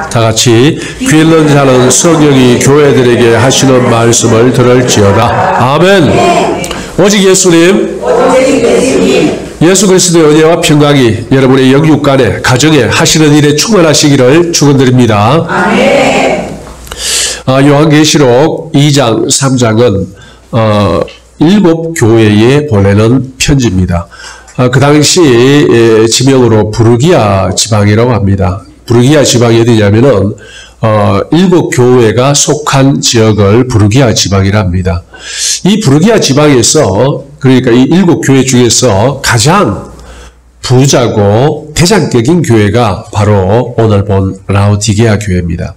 다 같이 귀 있는 자는 성령이 교회들에게 하시는 말씀을 들을지어다. 아멘. 오직 예수님, 예수 그리스도의 은혜와 평강이 여러분의 영육간에 가정에 하시는 일에 충만하시기를 축원드립니다. 아멘. 요한계시록 2장 3장은 7 교회에 보내는 편지입니다. 그 당시 지명으로 부르기아 지방이라고 합니다. 부르기아 지방이 어디냐면은 7 교회가 속한 지역을 부르기아 지방이라 합니다. 이 부르기아 지방에서, 그러니까 이 7 교회 중에서 가장 부자고 대장격인 교회가 바로 오늘 본 라오디게아 교회입니다.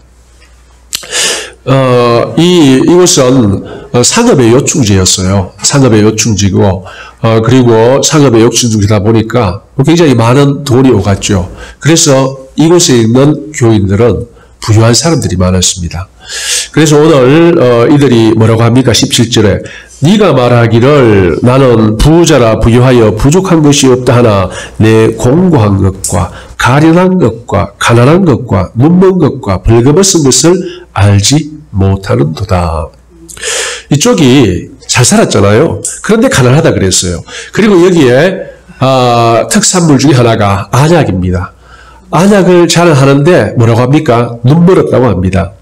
이곳은 상업의 요충지였어요. 상업의 요충지고, 그리고 상업의 요충지다 보니까 굉장히 많은 돈이 오갔죠. 그래서 이곳에 있는 교인들은 부유한 사람들이 많았습니다. 그래서 오늘 이들이 뭐라고 합니까? 17절에 네가 말하기를 나는 부자라 부유하여 부족한 것이 없다 하나 내 공고한 것과 가련한 것과 가난한 것과 눈먼 것과 벌거벗은 것을 알지 못하는도다. 이쪽이 잘 살았잖아요. 그런데 가난하다 그랬어요. 그리고 여기에 특산물 중에 하나가 안약입니다. 안약을 자랑하는데 뭐라고 합니까? 눈멀었다고 합니다.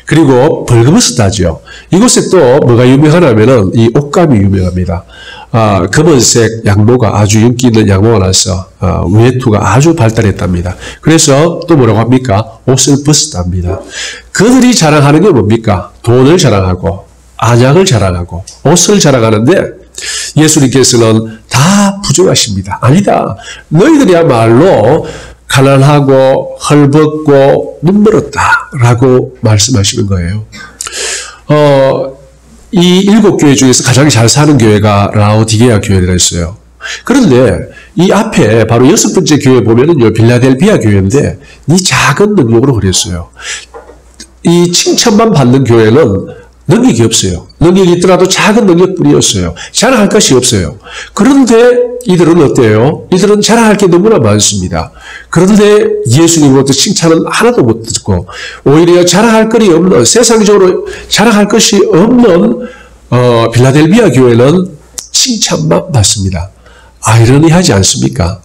그리고 벌거벗었다죠. 이곳에 또 뭐가 유명하냐면은 이 옷감이 유명합니다. 검은색 양모가 아주 인기 있는 양모가 나서 외투가 아주 발달했답니다. 그래서 또 뭐라고 합니까? 옷을 벗었답니다. 그들이 자랑하는 게 뭡니까? 돈을 자랑하고 안약을 자랑하고 옷을 자랑하는데 예수님께서는 다 부족하십니다. 아니다. 너희들이야말로 가난하고 헐벗고 눈멀었다라고 말씀하시는 거예요. 이 7 교회 중에서 가장 잘 사는 교회가 라오디게아 교회라 했어요. 그런데 이 앞에 바로 6번째 교회 보면은요, 빌라델비아 교회인데 이 작은 능력으로 그랬어요. 이 칭찬만 받는 교회는 능력이 없어요. 능력이 있더라도 작은 능력뿐이었어요. 자랑할 것이 없어요. 그런데 이들은 어때요? 이들은 자랑할 게 너무나 많습니다. 그런데 예수님으로부터 칭찬은 하나도 못 듣고 오히려 자랑할 것이 없는, 세상적으로 자랑할 것이 없는 빌라델비아 교회는 칭찬만 받습니다. 아이러니하지 않습니까?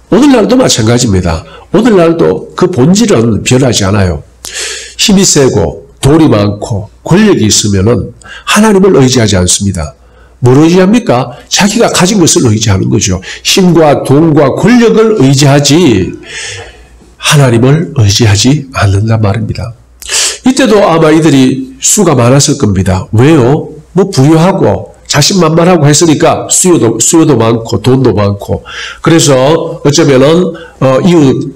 오늘날도 마찬가지입니다. 오늘날도 그 본질은 변하지 않아요. 힘이 세고 돈이 많고 권력이 있으면은 하나님을 의지하지 않습니다. 뭘 의지합니까? 자기가 가진 것을 의지하는 거죠. 힘과 돈과 권력을 의지하지 하나님을 의지하지 않는단 말입니다. 이때도 아마 이들이 수가 많았을 겁니다. 왜요? 뭐 부유하고 자신만만하고 했으니까 수요도 많고 돈도 많고, 그래서 어쩌면은 이웃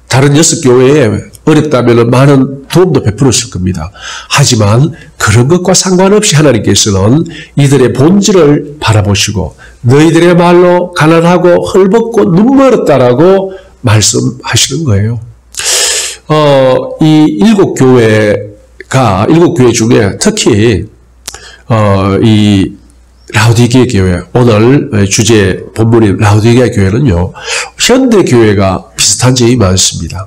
다른 6 교회에 어렵다면 많은 도움도 베풀었을 겁니다. 하지만 그런 것과 상관없이 하나님께서는 이들의 본질을 바라보시고 너희들의 말로 가난하고 헐벗고 눈멀었다라고 말씀하시는 거예요. 이 7 교회 중에 특히 이 라오디게아 교회, 오늘 주제 본문인 라오디게아 교회는요, 현대 교회가 비슷한 점이 많습니다.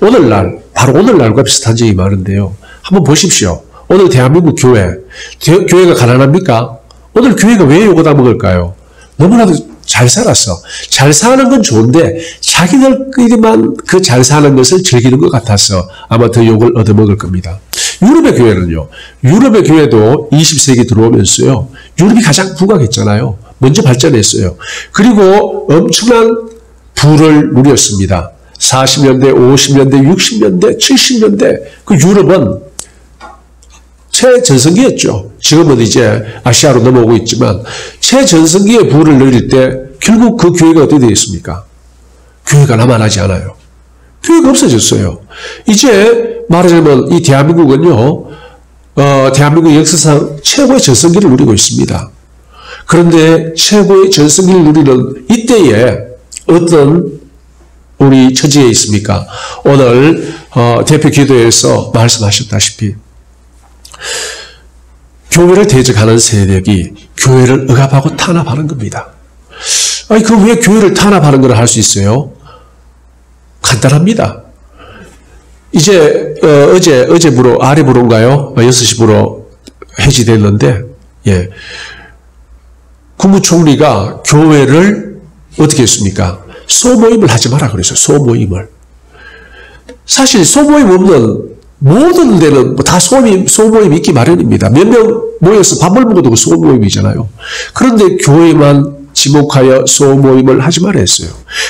오늘날, 바로 오늘날과 비슷한 점이 많은데요. 한번 보십시오. 오늘 대한민국 교회가 가난합니까? 오늘 교회가 왜 욕을 다 먹을까요? 너무나도 잘 살았어. 잘 사는 건 좋은데 자기들끼리만 그 잘 사는 것을 즐기는 것 같아서 아마 더 욕을 얻어먹을 겁니다. 유럽의 교회는요. 유럽의 교회도 20세기 들어오면서요. 유럽이 가장 부강했잖아요. 먼저 발전했어요. 그리고 엄청난 부를 누렸습니다. 40년대, 50년대, 60년대, 70년대 그 유럽은 최전성기였죠. 지금은 이제 아시아로 넘어오고 있지만 최전성기의 부를 누릴 때 결국 그 교회가 어떻게 되어 있습니까? 교회가 남아나지 않아요. 교회가 없어졌어요. 이제 말하자면 이 대한민국은요, 대한민국 역사상 최고의 전성기를 누리고 있습니다. 그런데 최고의 전성기를 누리는 이때에 어떤 우리 처지에 있습니까? 오늘 대표 기도에서 말씀하셨다시피 교회를 대적하는 세력이 교회를 억압하고 탄압하는 겁니다. 아니, 그 왜 교회를 탄압하는 걸 할 수 있어요? 간단합니다. 이제 어제부로 아래부로인가요? 6시부로 해지됐는데 예. 국무총리가 교회를 어떻게 했습니까? 소모임을 하지 마라 그랬어요. 소모임을. 사실 소모임 없는 모든 데는 다 소모임 있기 마련입니다. 몇 명 모여서 밥을 먹어도 그 소모임이잖아요. 그런데 교회만 지목하여 소모임을 하지 말아 했어요.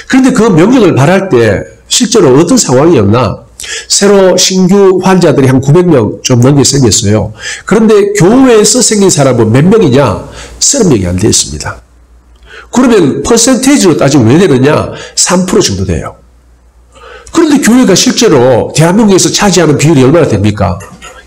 그런데 그 명령을 발할 때 실제로 어떤 상황이었나? 새로 신규 환자들이 한 900명 좀 넘게 생겼어요. 그런데 교회에서 생긴 사람은 몇 명이냐? 30명이 안 됐습니다. 그러면 퍼센테이지로 따지면 왜 되느냐? 3% 정도 돼요. 그런데 교회가 실제로 대한민국에서 차지하는 비율이 얼마나 됩니까?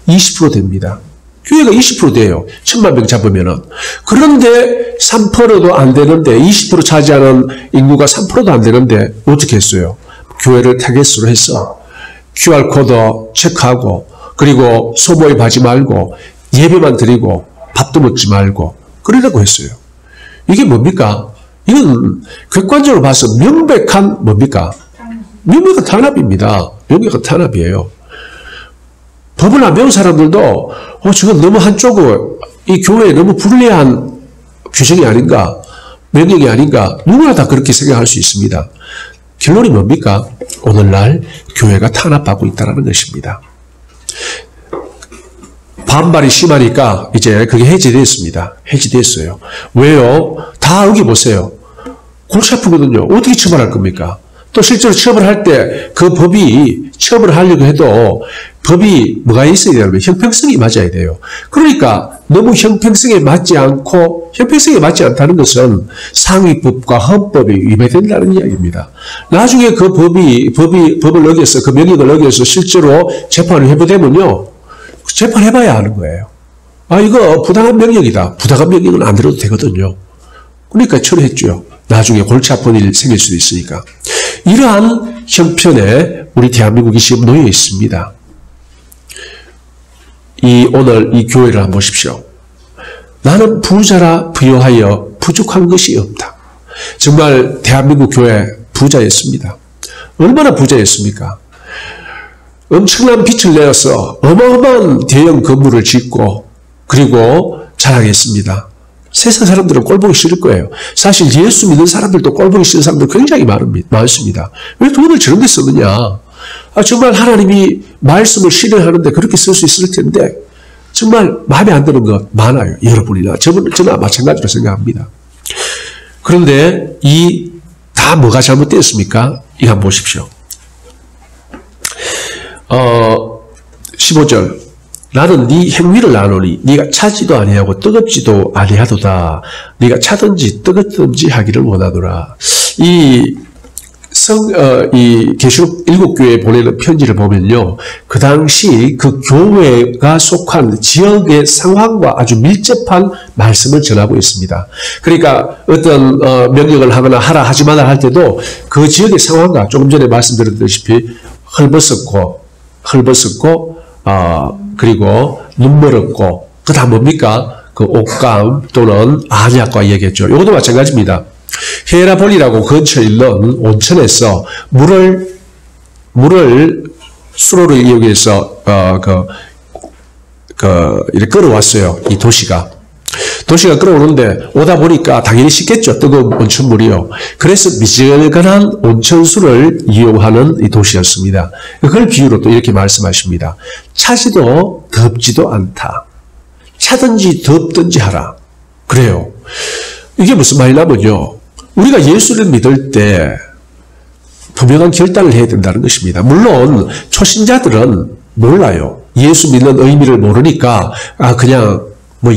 20% 됩니다. 교회가 20% 돼요. 1000만 명 잡으면은. 그런데 3%도 안 되는데 20% 차지하는 인구가 3%도 안 되는데 어떻게 했어요? 교회를 타겟으로 해서 QR코드 체크하고 그리고 소모임 하지 말고 예배만 드리고 밥도 먹지 말고 그러라고 했어요. 이게 뭡니까? 이건 객관적으로 봐서 명백한 뭡니까? 명백한 탄압입니다. 명백한 탄압이에요. 법을 안 배운 사람들도 저건 너무 한쪽을 이 교회에 너무 불리한 규정이 아닌가 명령이 아닌가 누구나 다 그렇게 생각할 수 있습니다. 결론이 뭡니까? 오늘날 교회가 탄압받고 있다는 것입니다. 반발이 심하니까 이제 그게 해제됐습니다. 해제됐어요. 왜요? 다 여기 보세요. 골치 아프거든요. 어떻게 처벌할 겁니까? 또 실제로 처벌할 때 그 법이 처벌을 하려고 해도 법이 뭐가 있어야 되냐면 형평성이 맞아야 돼요. 그러니까 너무 형평성에 맞지 않고 형평성에 맞지 않다는 것은 상위법과 헌법이 위배된다는 이야기입니다. 나중에 그 법을 어겨서 그 명령을 어겨서 실제로 재판을 해보되면요. 재판해봐야 하는 거예요. 이거 부당한 명령이다. 부당한 명령은 안 들어도 되거든요. 그러니까 처리했죠. 나중에 골치 아픈 일 생길 수도 있으니까. 이러한 형편에 우리 대한민국이 지금 놓여 있습니다. 오늘 이 교회를 한번 보십시오. 나는 부자라 부여하여 부족한 것이 없다. 정말 대한민국 교회 부자였습니다. 얼마나 부자였습니까? 엄청난 빚을 내어서 어마어마한 대형 건물을 짓고 그리고 자랑했습니다. 세상 사람들은 꼴보기 싫을 거예요. 사실 예수 믿는 사람들도 꼴보기 싫은 사람들 굉장히 많습니다. 왜 돈을 저런 데 쓰느냐? 정말 하나님이 말씀을 실현하는데 그렇게 쓸 수 있을 텐데 정말 마음에 안 드는 것 많아요. 여러분이나 저나 마찬가지로 생각합니다. 그런데 다 뭐가 잘못되었습니까? 이거 한번 보십시오. 15절 나는 네 행위를 아노니 네가 차지도 아니하고 뜨겁지도 아니하도다. 네가 차든지 뜨겁든지 하기를 원하노라. 이 계시록 7교회에 보내는 편지를 보면요. 그 당시 그 교회가 속한 지역의 상황과 아주 밀접한 말씀을 전하고 있습니다. 그러니까 어떤 명령을 하거나 하라 하지 마라 할 때도 그 지역의 상황과 조금 전에 말씀드렸다시피 헐벗었고 그리고 눈물 없고 그 다음 뭡니까? 그 옥감 또는 안약과 얘기했죠. 이것도 마찬가지입니다. 헤라볼이라고 근처에 있는 온천에서 물을 수로를 이용해서 이렇게 끌어왔어요. 이 도시가 끌어오는데 오다 보니까 당연히 식겠죠. 뜨거운 온천물이요. 그래서 미지근한 온천수를 이용하는 이 도시였습니다. 그걸 비유로 또 이렇게 말씀하십니다. 차지도 덥지도 않다. 차든지 덥든지 하라. 그래요. 이게 무슨 말이냐면요. 우리가 예수를 믿을 때 분명한 결단을 해야 된다는 것입니다. 물론 초신자들은 몰라요. 예수 믿는 의미를 모르니까 그냥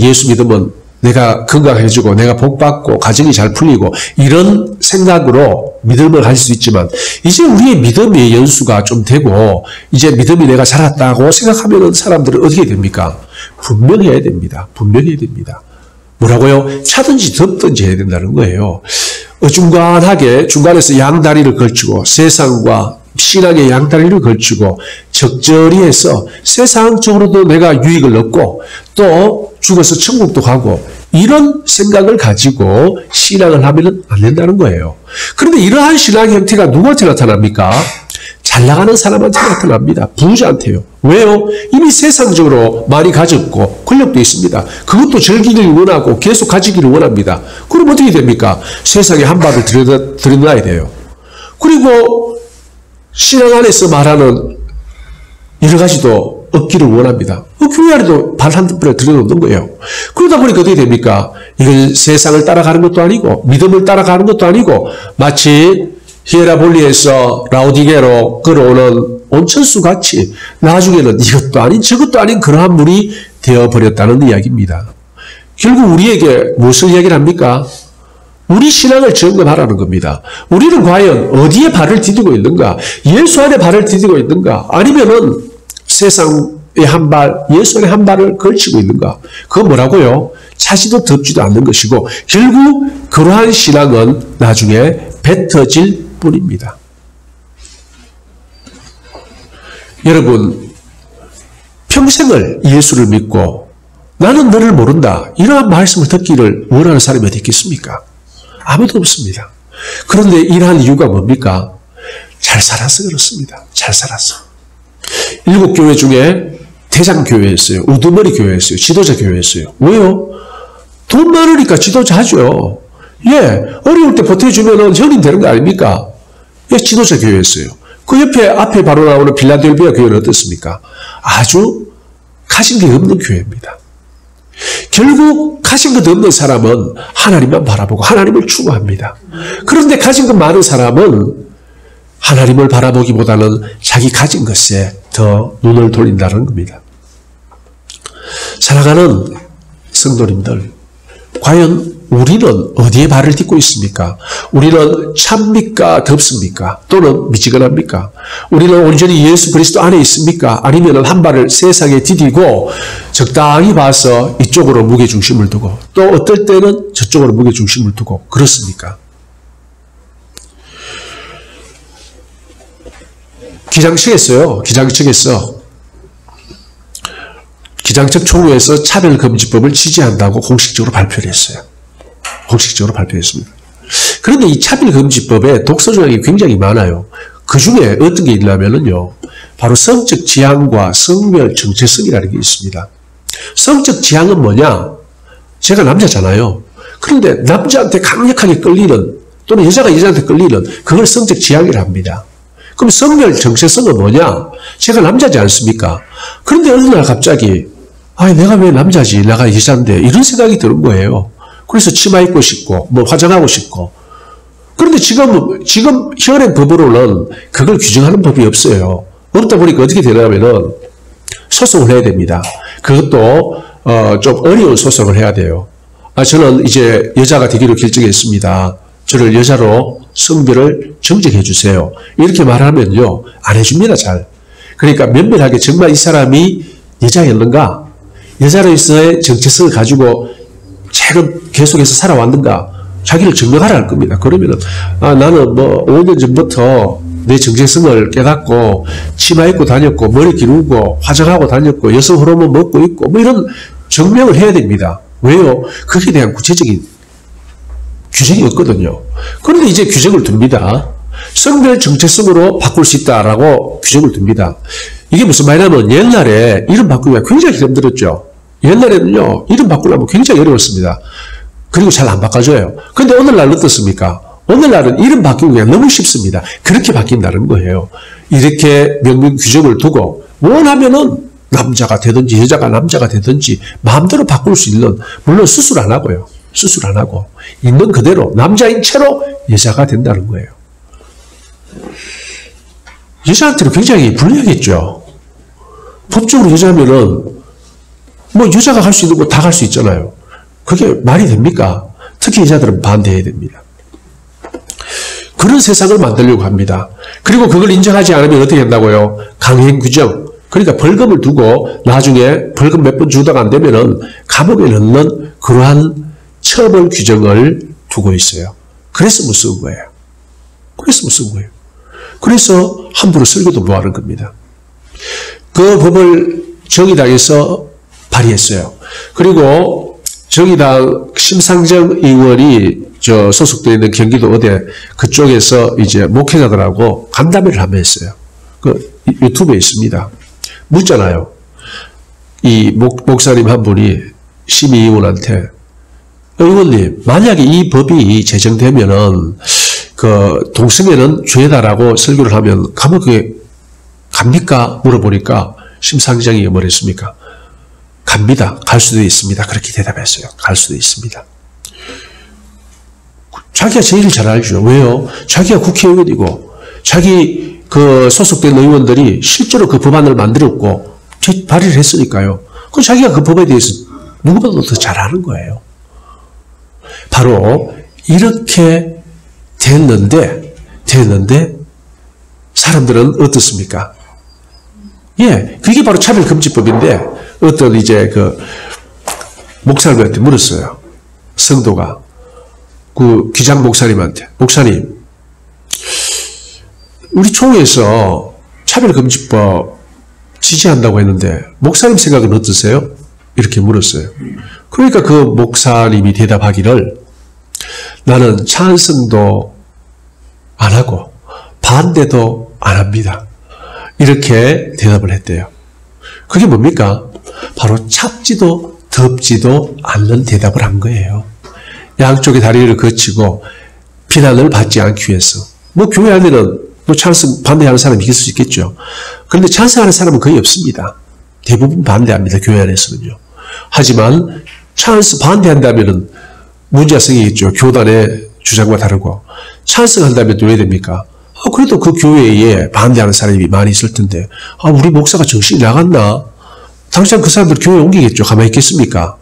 예수 믿으면 내가 건강해지고 내가 복받고 가정이 잘 풀리고 이런 생각으로 믿음을 가질 수 있지만 이제 우리의 믿음의 연수가 좀 되고 이제 믿음이 내가 자랐다고 생각하면 사람들은 어떻게 됩니까? 분명해야 됩니다. 분명해야 됩니다. 뭐라고요? 차든지 덥든지 해야 된다는 거예요. 어중간하게 중간에서 양다리를 걸치고 세상과 신앙의 양다리를 걸치고 적절히 해서 세상적으로도 내가 유익을 얻고 또 죽어서 천국도 가고 이런 생각을 가지고 신앙을 하면 안 된다는 거예요. 그런데 이러한 신앙 형태가 누구한테 나타납니까? 잘 나가는 사람한테 나타납니다. 부자한테요. 왜요? 이미 세상적으로 많이 가졌고 권력도 있습니다. 그것도 즐기길 원하고 계속 가지기를 원합니다. 그럼 어떻게 됩니까? 세상에 한 발을 들여놔야 돼요. 그리고 신앙 안에서 말하는 여러 가지도 얻기를 원합니다. 교회 안에도 발 한 발을 들여놓는 거예요. 그러다 보니까 어떻게 됩니까? 이건 세상을 따라가는 것도 아니고 믿음을 따라가는 것도 아니고 마치 히에라볼리에서 라오디게로 걸어오는 온천수 같이 나중에는 이것도 아닌 저것도 아닌 그러한 물이 되어버렸다는 이야기입니다. 결국 우리에게 무엇을 이야기를 합니까? 우리 신앙을 점검하라는 겁니다. 우리는 과연 어디에 발을 디디고 있는가? 예수 안에 발을 디디고 있는가? 아니면은 세상에 한 발, 예수 안에 한 발을 걸치고 있는가? 그건 뭐라고요? 차지도 덥지도 않는 것이고 결국 그러한 신앙은 나중에 뱉어질 뿐입니다. 여러분, 평생을 예수를 믿고 나는 너를 모른다. 이러한 말씀을 듣기를 원하는 사람이 어디 있겠습니까? 아무도 없습니다. 그런데 이러한 이유가 뭡니까? 잘 살아서 그렇습니다. 잘 살아서. 7교회 중에 대장교회였어요. 우두머리 교회였어요. 지도자 교회였어요. 왜요? 돈 많으니까 지도자 하죠. 예, 어려울 때 버텨주면 현인 되는 거 아닙니까? 예, 지도자 교회였어요. 그 앞에 바로 나오는 빌라델비아 교회는 어떻습니까? 아주 가진 게 없는 교회입니다. 결국 가진 것 없는 사람은 하나님만 바라보고 하나님을 추구합니다. 그런데 가진 것 많은 사람은 하나님을 바라보기보다는 자기 가진 것에 더 눈을 돌린다는 겁니다. 사랑하는 성도님들, 과연 우리는 어디에 발을 딛고 있습니까? 우리는 찹니까? 덥습니까? 또는 미지근합니까? 우리는 온전히 예수 그리스도 안에 있습니까? 아니면 한 발을 세상에 디디고 적당히 봐서 이쪽으로 무게중심을 두고 또 어떨 때는 저쪽으로 무게중심을 두고 그렇습니까? 기장청에서 기장청 총회에서 차별금지법을 지지한다고 공식적으로 발표를 했어요. 공식적으로 발표했습니다. 그런데 이 차별금지법에 독소 조항이 굉장히 많아요. 그 중에 어떤 게 있냐면요. 바로 성적 지향과 성별 정체성이라는 게 있습니다. 성적 지향은 뭐냐? 제가 남자잖아요. 그런데 남자한테 강력하게 끌리는 또는 여자가 여자한테 끌리는 그걸 성적 지향이라 합니다. 그럼 성별 정체성은 뭐냐? 제가 남자지 않습니까? 그런데 어느 날 갑자기 내가 왜 남자지? 내가 여자인데 이런 생각이 드는 거예요. 그래서 치마 입고 싶고 화장하고 싶고 그런데 지금 현행 법으로는 그걸 규정하는 법이 없어요. 그러다 보니까 어떻게 되냐면은 소송을 해야 됩니다. 그것도 좀 어려운 소송을 해야 돼요. 저는 이제 여자가 되기로 결정했습니다. 저를 여자로 성별을 정정해 주세요. 이렇게 말하면요. 안 해줍니다. 잘. 그러니까 면밀하게 정말 이 사람이 여자였는가? 여자로서의 정체성을 가지고 최근 계속해서 살아왔는가? 자기를 증명하라 할 겁니다. 그러면은 나는 5년 전부터 내 정체성을 깨닫고 치마 입고 다녔고 머리 기르고 화장하고 다녔고 여성 호르몬 먹고 있고 이런 증명을 해야 됩니다. 왜요? 거기에 대한 구체적인 규정이 없거든요. 그런데 이제 규정을 둡니다. 성별 정체성으로 바꿀 수 있다라고 규정을 둡니다. 이게 무슨 말이냐면 옛날에 이름 바꾸기가 굉장히 힘들었죠. 옛날에는요. 이름 바꾸려면 굉장히 어려웠습니다. 그리고 잘 안 바꿔줘요. 그런데 오늘날 어떻습니까? 오늘날은 이름 바꾸기가 너무 쉽습니다. 그렇게 바뀐다는 거예요. 이렇게 명문 규정을 두고 원하면은 남자가 되든지 여자가 남자가 되든지 마음대로 바꿀 수 있는, 물론 수술 안 하고요. 수술 안 하고 있는 그대로 남자인 채로 여자가 된다는 거예요. 여자한테는 굉장히 불리하겠죠. 법적으로 여자면은 여자가 할 수 있는 거 다 할 수 있잖아요. 그게 말이 됩니까? 특히 여자들은 반대해야 됩니다. 그런 세상을 만들려고 합니다. 그리고 그걸 인정하지 않으면 어떻게 한다고요? 강행 규정. 그러니까 벌금을 두고 나중에 벌금 몇 번 주다가 안 되면은 감옥에 넣는 그러한 처벌 규정을 두고 있어요. 그래서 무서운 거예요. 그래서 무서운 거예요. 그래서 함부로 설교도 못 하는 겁니다. 그 법을 정의당에서 발의했어요. 그리고 정의당 심상정 의원이 소속되어 있는 경기도 어디 그쪽에서 이제 목회자들하고 간담회를 한번 했어요. 유튜브에 있습니다. 묻잖아요. 이 목사님 한 분이 심의위원한테, 의원님, 만약에 이 법이 제정되면은, 동성애는 죄다라고 설교를 하면 감옥에 갑니까? 물어보니까 심상정이 뭐랬습니까? 갑니다. 갈 수도 있습니다. 그렇게 대답했어요. 갈 수도 있습니다. 자기가 제일 잘 알죠. 왜요? 자기가 국회의원이고, 자기 소속된 의원들이 실제로 그 법안을 만들었고, 발의를 했으니까요. 그 자기가 그 법에 대해서 누구보다도 더 잘 아는 거예요. 바로 이렇게 됐는데 사람들은 어떻습니까? 예, 그게 바로 차별금지법인데 어떤 이제 목사님한테 물었어요. 성도가 귀장 목사님한테, 목사님, 우리 총회에서 차별금지법 지지한다고 했는데 목사님 생각은 어떠세요? 이렇게 물었어요. 그러니까 그 목사님이 대답하기를, 나는 찬성도 안 하고 반대도 안 합니다. 이렇게 대답을 했대요. 그게 뭡니까? 바로 찹지도 덥지도 않는 대답을 한 거예요. 양쪽의 다리를 거치고 비난을 받지 않기 위해서. 교회 안에는 찬성, 반대하는 사람이 있을 수 있겠죠. 그런데 찬성하는 사람은 거의 없습니다. 대부분 반대합니다. 교회 안에서는요. 하지만 반대한다면은 문제성이 있죠. 교단의 주장과 다르고. 찬성한다면 또 왜 됩니까? 그래도 그 교회에 반대하는 사람이 많이 있을 텐데, 우리 목사가 정신이 나갔나? 당장 그 사람들 교회에 옮기겠죠. 가만히 있겠습니까?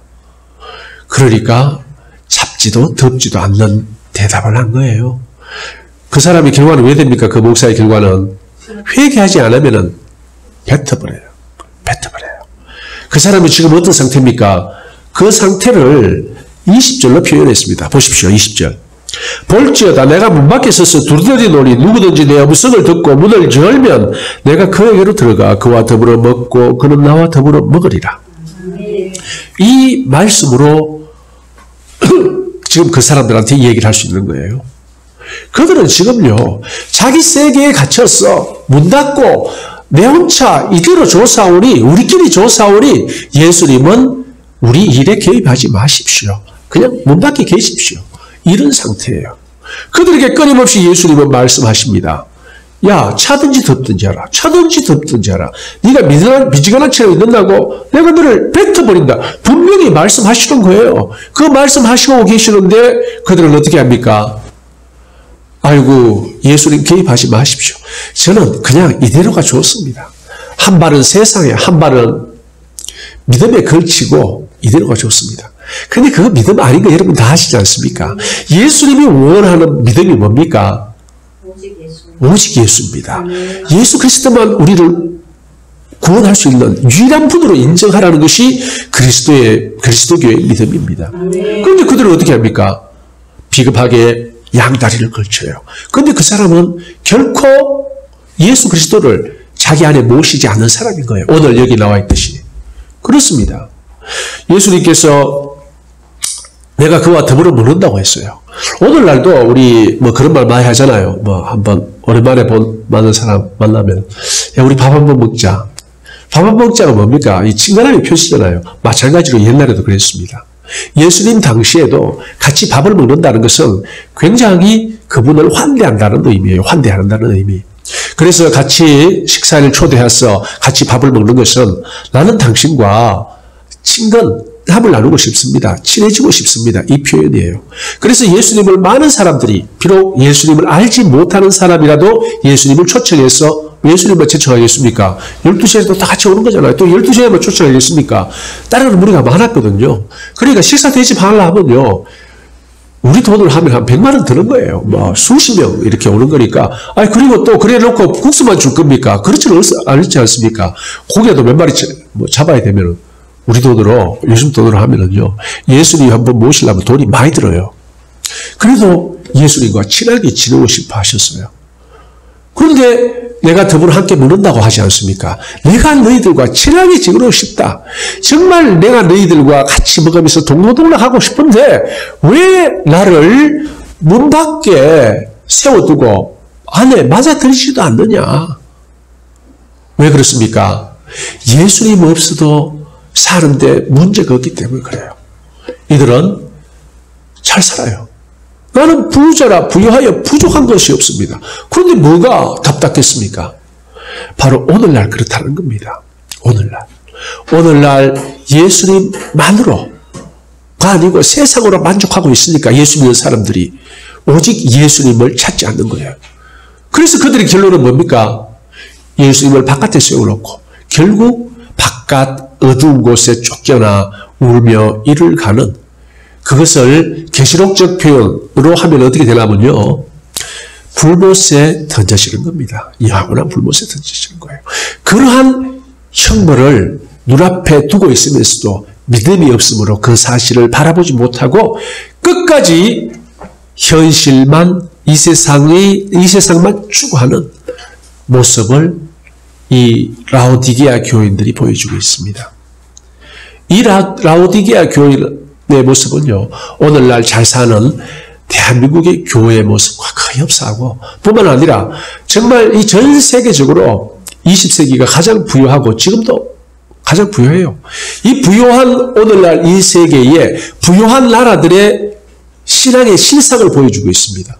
그러니까 찹지도 덥지도 않는 대답을 한 거예요. 그 사람의 결과는 왜 됩니까? 그 목사의 결과는 회개하지 않으면은 뱉어버려요. 그 사람이 지금 어떤 상태입니까? 그 상태를 20절로 표현했습니다. 보십시오. 20절. 볼지어다 내가 문 밖에 서서 두드리노니 누구든지 내 음성을 듣고 문을 열면 내가 그에게로 들어가 그와 더불어 먹고 그는 나와 더불어 먹으리라. 이 말씀으로 지금 그 사람들한테 이 얘기를 할 수 있는 거예요. 그들은 지금요, 자기 세계에 갇혀서 문 닫고 내 혼자 이대로 조사오니, 우리끼리 조사오니 예수님은 우리 일에 개입하지 마십시오. 그냥 문 밖에 계십시오. 이런 상태예요. 그들에게 끊임없이 예수님은 말씀하십니다. 야, 차든지 덥든지 하라. 차든지 덥든지 하라. 네가 미지근한 채로 있는다고 내가 너를 뱉어버린다. 분명히 말씀하시는 거예요. 그 말씀하시고 계시는데 그들은 어떻게 합니까? 아이고, 예수님 개입하지 마십시오. 저는 그냥 이대로가 좋습니다. 한 발은 세상에, 한 발은 믿음에 걸치고 이대로가 좋습니다. 근데 그거 믿음 아닌 거 여러분 다 아시지 않습니까? 예수님이 원하는 믿음이 뭡니까? 오직 예수입니다. 예수 그리스도만 우리를 구원할 수 있는 유일한 분으로 인정하라는 것이 그리스도교의 믿음입니다. 그런데 그들은 어떻게 합니까? 비겁하게 양다리를 걸쳐요. 그런데 그 사람은 결코 예수 그리스도를 자기 안에 모시지 않는 사람인 거예요. 오늘 여기 나와 있듯이. 그렇습니다. 예수님께서 내가 그와 더불어 먹는다고 했어요. 오늘날도 우리 그런 말 많이 하잖아요. 한번 오랜만에 만난 사람 만나면 야, 우리 밥 한번 먹자. 밥 한번 먹자가 뭡니까? 이 친근함의 표시잖아요. 마찬가지로 옛날에도 그랬습니다. 예수님 당시에도 같이 밥을 먹는다는 것은 굉장히 그분을 환대한다는 의미예요. 환대한다는 의미. 그래서 같이 식사를 초대해서 같이 밥을 먹는 것은 나는 당신과 친근함을 나누고 싶습니다. 친해지고 싶습니다. 이 표현이에요. 그래서 예수님을 많은 사람들이 비록 예수님을 알지 못하는 사람이라도 예수님을 초청해서 예수님만 초청하겠습니까? 12시에도 다 같이 오는 거잖아요. 또 12시에만 초청하겠습니까? 따르는 무리가 많았거든요. 그러니까 식사 대접 하려면요. 우리 돈으로 하면 한 100만 원 드는 거예요. 수십 명 이렇게 오는 거니까. 그리고 또 그래 놓고 국수만 줄 겁니까? 그렇지는 않지 않습니까? 고기도 몇 마리 잡아야 되면은 우리 돈으로, 요즘 돈으로 하면은요. 예수님 한번 모시려면 돈이 많이 들어요. 그래도 예수님과 친하게 지내고 싶어 하셨어요. 그런데 내가 더불어 함께 먹는다고 하지 않습니까? 내가 너희들과 친하게 지내고 싶다. 정말 내가 너희들과 같이 먹으면서 동고동락하고 싶은데 왜 나를 문 밖에 세워두고 안에 맞아들이지도 않느냐? 왜 그렇습니까? 예수님 없어도 사는데 문제가 없기 때문에 그래요. 이들은 잘 살아요. 나는 부자라 부유하여 부족한 것이 없습니다. 그런데 뭐가 답답했습니까? 바로 오늘날 그렇다는 겁니다. 오늘날 예수님만으로가 아니고 세상으로 만족하고 있으니까 예수 믿는 사람들이 오직 예수님을 찾지 않는 거예요. 그래서 그들의 결론은 뭡니까? 예수님을 바깥에 세워놓고 결국 바깥 어두운 곳에 쫓겨나 울며 이를 가는, 그것을 계시록적 표현으로 하면 어떻게 되냐면요, 불못에 던져지는 겁니다. 영원한 불못에 던져지는 거예요. 그러한 형벌을 눈앞에 두고 있으면서도 믿음이 없으므로 그 사실을 바라보지 못하고 끝까지 현실만, 이 세상만 추구하는 모습을 이 라오디게아 교인들이 보여주고 있습니다. 이 라오디게아 교인의 모습은요, 오늘날 잘 사는 대한민국의 교회의 모습과 거의 흡사하고, 뿐만 아니라 정말 이 전 세계적으로 20세기가 가장 부유하고 지금도 가장 부유해요. 이 부유한 오늘날 이 세계에 부유한 나라들의 신앙의 실상을 보여주고 있습니다.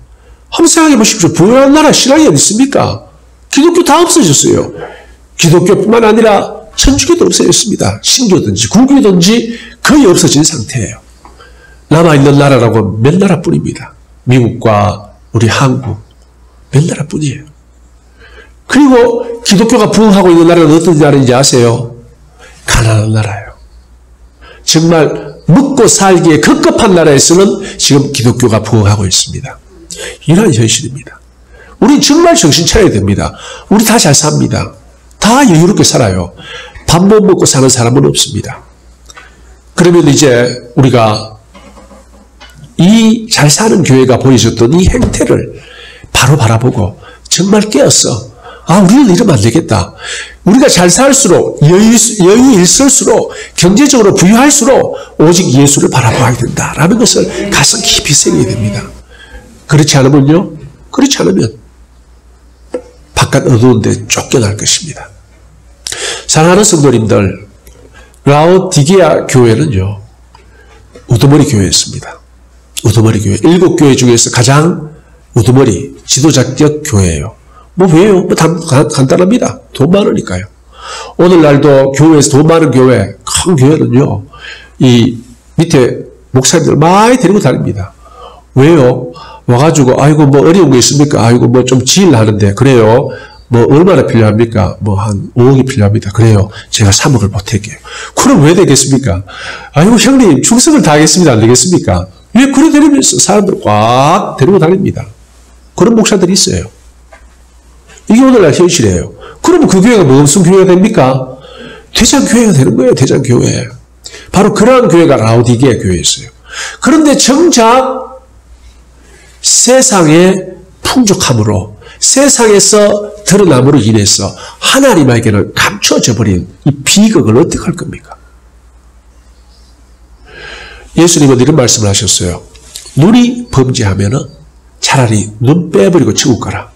한번 생각해 보십시오. 부유한 나라 신앙이 어디 있습니까? 기독교 다 없어졌어요. 기독교뿐만 아니라 천주교도 없어졌습니다. 신교든지 불교든지 거의 없어진 상태예요. 남아있는 나라라고 몇 나라뿐입니다. 미국과 우리 한국 몇 나라뿐이에요. 그리고 기독교가 부흥하고 있는 나라는 어떤 나라인지 아세요? 가난한 나라예요. 정말 먹고 살기에 급급한 나라에서는 지금 기독교가 부흥하고 있습니다. 이런 현실입니다. 우리 정말 정신 차려야 됩니다. 우리 다 잘 삽니다. 다 여유롭게 살아요. 밥 못 먹고 사는 사람은 없습니다. 그러면 이제 우리가 이 잘 사는 교회가 보여줬던 이 행태를 바로 바라보고 정말 깨었어. 아, 우리는 이러면 안 되겠다. 우리가 잘 살수록, 여유 있을수록, 경제적으로 부유할수록 오직 예수를 바라봐야 된다라는 것을 가슴 깊이 새겨야 됩니다. 그렇지 않으면요, 그렇지 않으면 바깥 어두운 데 쫓겨날 것입니다. 사랑하는 성도님들, 라오디게아 교회는요, 우두머리 교회였습니다. 우두머리 교회. 7교회 중에서 가장 우두머리, 지도자격 교회예요. 뭐 왜요? 뭐 간단합니다. 돈 많으니까요. 오늘날도 교회에서 돈 많은 교회, 큰 교회는요, 이 밑에 목사님들 많이 데리고 다닙니다. 왜요? 와가지고, 아이고, 뭐 어려운 거 있습니까? 아이고, 뭐 좀 지으려 하는데, 그래요. 뭐 얼마나 필요합니까? 뭐 한 5억이 필요합니다. 그래요. 제가 3억을 보탤게요. 그럼 왜 되겠습니까? 아이고, 형님, 충성을 다하겠습니다. 안 되겠습니까? 왜 그래 데리면서 사람들 꽉 데리고 다닙니다. 그런 목사들이 있어요. 이게 오늘날 현실이에요. 그러면 그 교회가 무슨 교회가 됩니까? 대장교회가 되는 거예요. 대장교회. 바로 그러한 교회가 라오디게아 교회였어요. 그런데 정작 세상의 풍족함으로, 세상에서 드러남으로 인해서 하나님에게는 감춰져 버린 이 비극을 어떻게 할 겁니까? 예수님은 이런 말씀을 하셨어요. 눈이 범죄하면은 차라리 눈 빼버리고 천국 가라.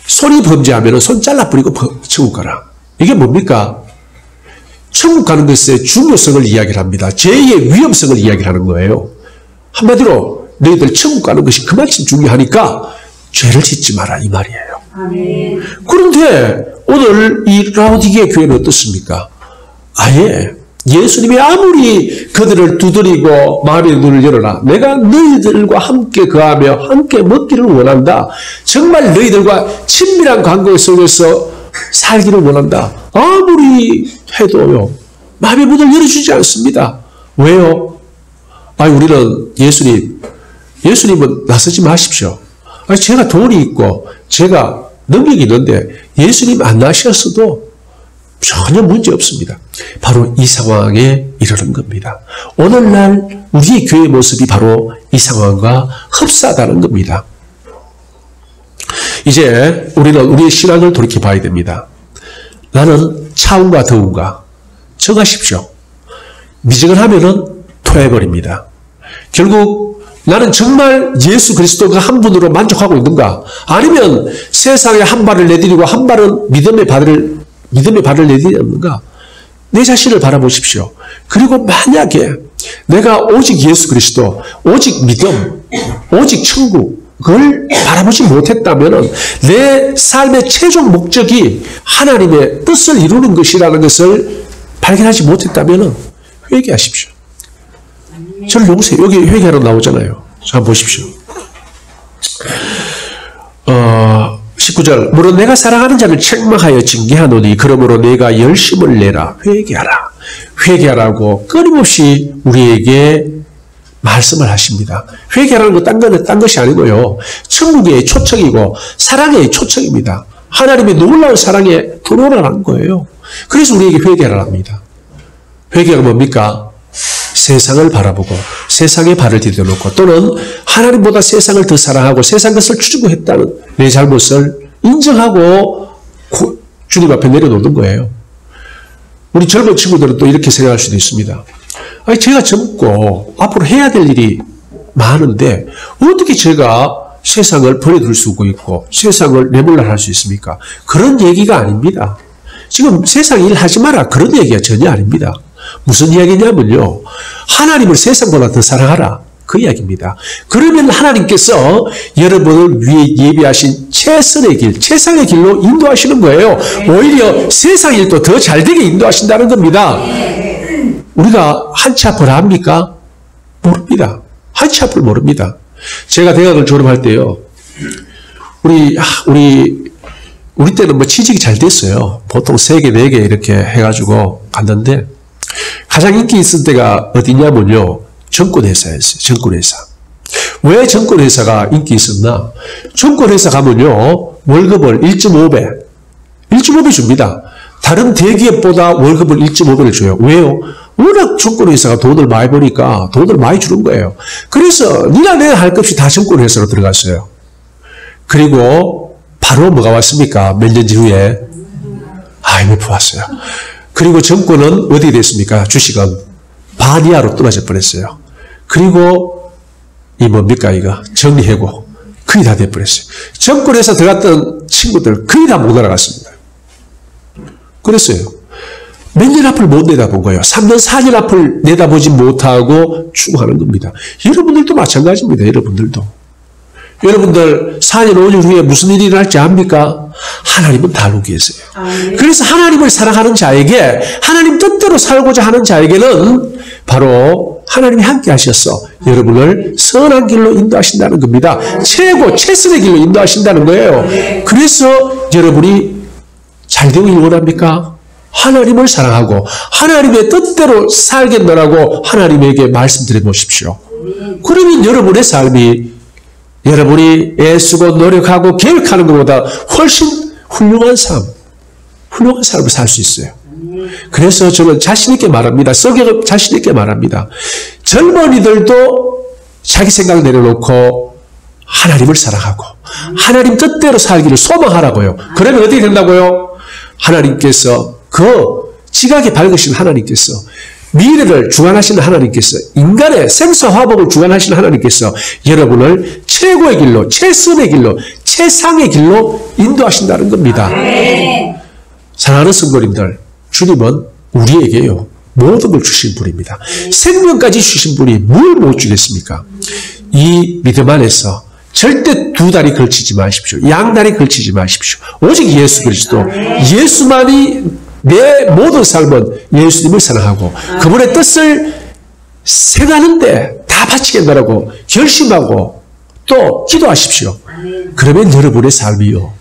손이 범죄하면 손 잘라버리고 천국 가라. 이게 뭡니까? 천국 가는 것의 중요성을 이야기를 합니다. 죄의 위험성을 이야기하는 거예요. 한마디로 너희들 천국 가는 것이 그만큼 중요하니까 죄를 짓지 마라 이 말이에요. 아멘. 그런데 오늘 이 라오디게아 교회는 어떻습니까? 아예 예수님이 아무리 그들을 두드리고 마음의 눈을 열어라. 내가 너희들과 함께 거하며 함께 먹기를 원한다. 정말 너희들과 친밀한 관계 속에서 살기를 원한다. 아무리 해도요, 마음의 문을 열어주지 않습니다. 왜요? 아니, 우리는 예수님은 나서지 마십시오. 아니, 제가 돈이 있고, 제가 능력이 있는데, 예수님 안 나셨어도 전혀 문제 없습니다. 바로 이 상황에 이르는 겁니다. 오늘날 우리의 교회 모습이 바로 이 상황과 흡사하다는 겁니다. 이제 우리는 우리의 신앙을 돌이켜 봐야 됩니다. 나는 차운가 더운가 정하십시오. 미적을 하면은 토해버립니다. 결국 나는 정말 예수 그리스도 그 한 분으로 만족하고 있는가? 아니면 세상에 한 발을 내디디고 한 발은 믿음의 발을 내디디는가? 내 자신을 바라보십시오. 그리고 만약에 내가 오직 예수 그리스도, 오직 믿음, 오직 천국, 그걸 바라보지 못했다면 내 삶의 최종 목적이 하나님의 뜻을 이루는 것이라는 것을 발견하지 못했다면 회개하십시오. 저를 용서해요. 여기 회개하러 나오잖아요. 자, 보십시오. 19절. 물론 내가 사랑하는 자를 책망하여 징계하노니 그러므로 내가 열심을 내라. 회개하라. 회개하라고 끊임없이 우리에게 말씀을 하십니다. 회개하라는 건 딴 것이 아니고요. 천국의 초청이고 사랑의 초청입니다. 하나님의 놀라운 사랑에 들어오라는 거예요. 그래서 우리에게 회개하라 합니다. 회개가 뭡니까? 세상을 바라보고 세상에 발을 디뎌놓고 또는 하나님보다 세상을 더 사랑하고 세상 것을 추구했다는 내 잘못을 인정하고 주님 앞에 내려놓는 거예요. 우리 젊은 친구들은 또 이렇게 생각할 수도 있습니다. 아니, 제가 젊고 앞으로 해야 될 일이 많은데 어떻게 제가 세상을 버려둘 수 있고 세상을 내몰라 할 수 있습니까? 그런 얘기가 아닙니다. 지금 세상 일 하지 마라 그런 얘기가 전혀 아닙니다. 무슨 이야기냐면요. 하나님을 세상보다 더 사랑하라. 그 이야기입니다. 그러면 하나님께서 여러분을 위해 예비하신 최선의 길, 최상의 길로 인도하시는 거예요. 오히려 세상 일도 더 잘되게 인도하신다는 겁니다. 우리가 한치 앞을 압니까? 모릅니다. 한치 앞을 모릅니다. 제가 대학을 졸업할 때요. 우리 때는 뭐 취직이 잘 됐어요. 보통 3개, 4개 이렇게 해가지고 갔는데 가장 인기 있을 때가 어디냐면요. 정권회사였어요. 정권회사. 왜 정권회사가 인기 있었나? 정권회사 가면요. 월급을 1.5배 줍니다. 다른 대기업보다 월급을 1.5배를 줘요. 왜요? 워낙 정권회사가 돈을 많이 버니까 돈을 많이 주는 거예요. 그래서 니나 내가 할 것 없이 다 정권회사로 들어갔어요. 그리고 바로 뭐가 왔습니까? 몇 년 후에 IMF 왔어요. 그리고 정권은 어떻게 됐습니까? 주식은 반 이하로 떨어져 버렸어요. 그리고 이 뭡니까 이거 정리해고 거의 다 돼버렸어요. 정권에서 들어갔던 친구들 거의 다 못 알아갔습니다. 그랬어요. 몇 년 앞을 못 내다본 거예요. 3년, 4년 앞을 내다보지 못하고 추구하는 겁니다. 여러분들도 마찬가지입니다. 여러분들 4년, 5년 후에 무슨 일이 일어날지 압니까? 하나님은 다 알고 계세요. 그래서 하나님을 사랑하는 자에게 하나님 뜻대로 살고자 하는 자에게는 바로 하나님이 함께 하셔서 여러분을 선한 길로 인도하신다는 겁니다. 최선의 길로 인도하신다는 거예요. 그래서 여러분이 잘 되길 원합니까? 하나님을 사랑하고 하나님의 뜻대로 살겠노라고 하나님에게 말씀드려 보십시오. 그러면 여러분의 삶이 여러분이 애쓰고 노력하고 계획하는 것보다 훨씬 훌륭한 삶을 살 수 있어요. 그래서 저는 자신있게 말합니다. 자신있게 말합니다. 젊은이들도 자기 생각을 내려놓고 하나님을 사랑하고 하나님 뜻대로 살기를 소망하라고요. 그러면 어떻게 된다고요? 하나님께서 지각에 밝으신 하나님께서 미래를 주관하시는 하나님께서 인간의 생사화복을 주관하시는 하나님께서 여러분을 최고의 길로 최선의 길로 최상의 길로 인도하신다는 겁니다. 사랑하는 성도님들 주님은 우리에게요 모든 걸 주신 분입니다. 생명까지 주신 분이 뭘 못 주겠습니까? 이 믿음 안에서 절대 두 다리 걸치지 마십시오. 양다리 걸치지 마십시오. 오직 예수 그리스도 예수만이 내 모든 삶은 예수님을 사랑하고 그분의 뜻을 생하는데 다 바치겠다라고 결심하고 또 기도하십시오. 그러면 여러분의 삶이요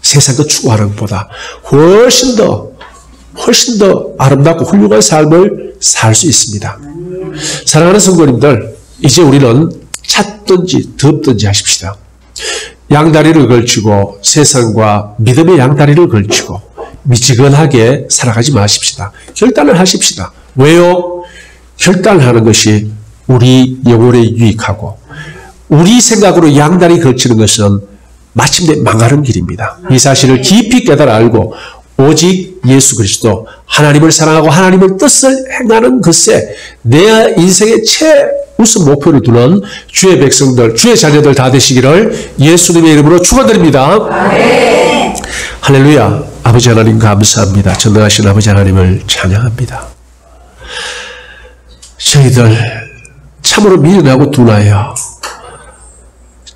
세상 것 추구하는 것보다 훨씬 더 아름답고 훌륭한 삶을 살 수 있습니다. 사랑하는 성도님들 이제 우리는 찾든지 덮든지 하십시다. 양다리를 걸치고 세상과 믿음의 양다리를 걸치고 미지근하게 살아가지 마십시다. 결단을 하십시다. 왜요? 결단을 하는 것이 우리 영혼에 유익하고 우리 생각으로 양다리 걸치는 것은 마침내 망하는 길입니다. 이 사실을 깊이 깨달아 알고 오직 예수 그리스도 하나님을 사랑하고 하나님의 뜻을 행하는 것에 내 인생의 우선 목표를 두는 주의 백성들, 주의 자녀들 다 되시기를 예수님의 이름으로 축원드립니다. 할렐루야. 아버지 하나님 감사합니다. 전능하신 아버지 하나님을 찬양합니다. 저희들 참으로 미련하고 둔하여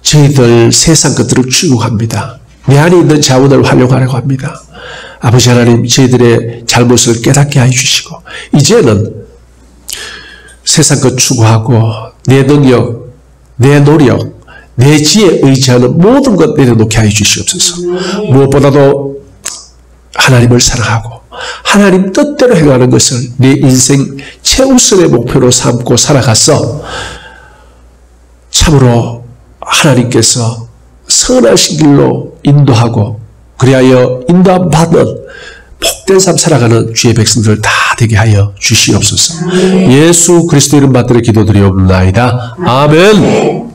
저희들 세상 것들을 추구합니다. 내 안에 있는 자원을 활용하려고 합니다. 아버지 하나님, 저희들의 잘못을 깨닫게 해주시고 이제는 세상 것 추구하고 내 능력, 내 노력, 내 지혜에 의지하는 모든 것 내려놓게 하여 주시옵소서. 무엇보다도 하나님을 사랑하고 하나님 뜻대로 행하는 것을 내 인생 최우선의 목표로 삼고 살아가서 참으로 하나님께서 선하신 길로 인도하고 그리하여 인도함 받는 복된 삶 살아가는 주의 백성들 다 되게 하여 주시옵소서. 예수 그리스도 이름 받들어 기도드리옵나이다. 아멘.